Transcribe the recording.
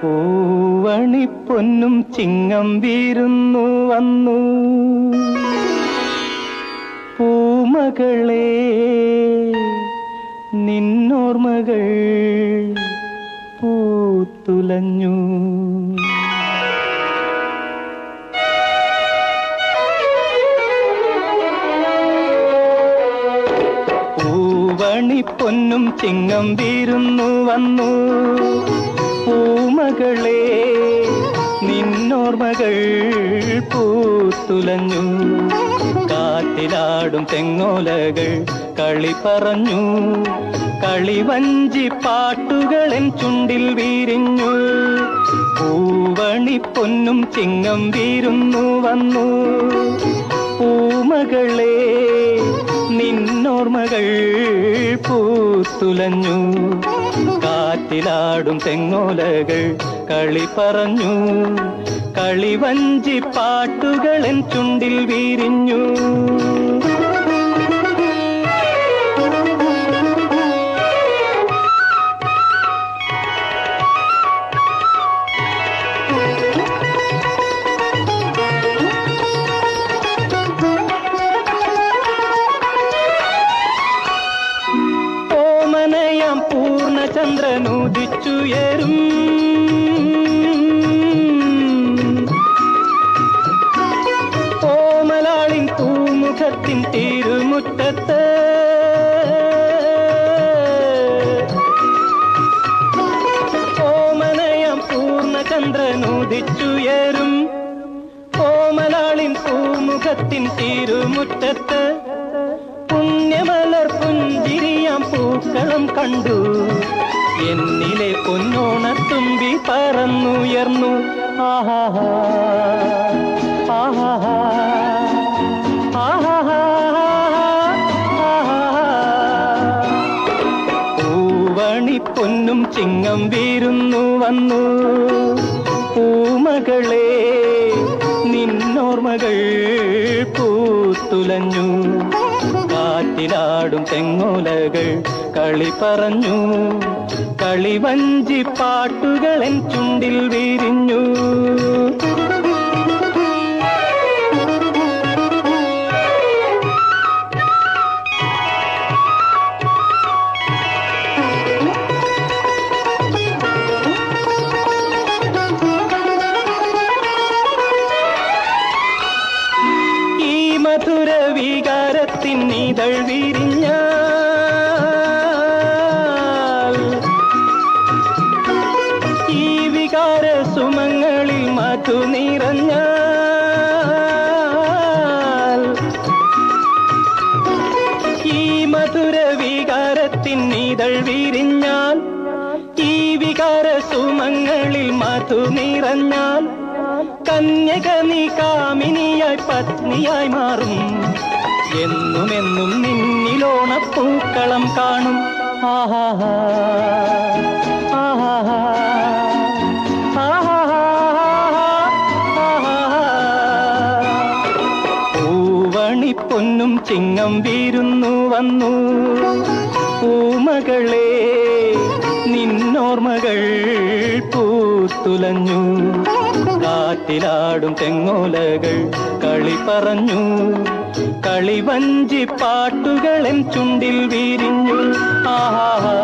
പൂവണിപ്പൊന്നും ചിങ്ങം വീരുന്നു വന്നു പൂമകളെ നിന്നോർമകൾ പൂത്തുലഞ്ഞു. പൂവണിപ്പൊന്നും ചിങ്ങം വീരുന്നു വന്നു പൂമകളെ നിന്നോർമകൾ പൂത്തുലഞ്ഞു. കാറ്റിലാടും തെങ്ങോലകൾ കളി പറഞ്ഞു, കളിവഞ്ചി പാട്ടുകളൻ ചുണ്ടിൽ വീരിഞ്ഞു. പൂവണിപ്പൊന്നും ചിങ്ങം വീരുന്നു വന്നു പൂമകളെ നിന്നോർമകൾ പൂത്തുലഞ്ഞു. കാറ്റിലാടും തെങ്ങോലകൾ കളി പറഞ്ഞു, കളിവഞ്ചി പാട്ടുകളൻ ചുണ്ടിൽ വീരിഞ്ഞു. ഓമനയാം പൂർണ്ണചന്ദ്രനുദിച്ചുയരും ഓമലാളിൻ പൂമുഖത്തിൻ തിരുമുറ്റത്ത് ഓമനയാം പൂർണ്ണചന്ദ്രനുദിച്ചുയരും ഓമലാളിൻ പൂമുഖത്തിൻ തിരുമുറ്റത്ത് പുണ്യമലർ പുഞ്ചിരിയാം പൂക്കളം കണ്ടു. എന്നിലെ പൊന്നോണത്തുമ്പി പറന്നുയർന്നു. ആഹാഹാ ആഹാഹാ ആഹാഹാ ആഹാഹാ. പൂവണിപ്പൊന്നും ചിങ്ങം വീരുന്നു വന്നു പൂമകളെ നിന്നോർമകൾ പൂത്തുലഞ്ഞു. കാറ്റിലാടും തെങ്ങോലകൾ കളി പറഞ്ഞു, കളിവഞ്ചി പാട്ടുകളൻ ചുണ്ടിൽ വീരിഞ്ഞു. മധുര വികാരത്തിൻ ഇതൾ വിരിഞ്ഞാൽ ഈ വികാര സുമങ്ങളിൽ മധു നിറഞ്ഞാൽ ഈ മധുര വികാരത്തിൻ ഇതൾ വിരിഞ്ഞാൽ ഈ വികാര സുമങ്ങളിൽ മധു നിറഞ്ഞാൽ കന്യക നീ കാമിനിയായി പത്നിയായി മാറും. എന്നുമെന്നും നിന്നിലോണപ്പൂക്കളം കാണും. ആഹാഹാ ആഹാഹാ ആഹാഹാ ആഹാഹാ. പൂവണിപ്പൊന്നും ചിങ്ങം വീരുന്നു വന്നു പൂമകളെ നിന്നോർമകൾ പൂത്തുലഞ്ഞു. കാറ്റിലാടും തെങ്ങോലകൾ കളി പറഞ്ഞു, കളിവഞ്ചി പാട്ടുകളൻ ചുണ്ടിൽ വീരിഞ്ഞു. ആഹാഹാ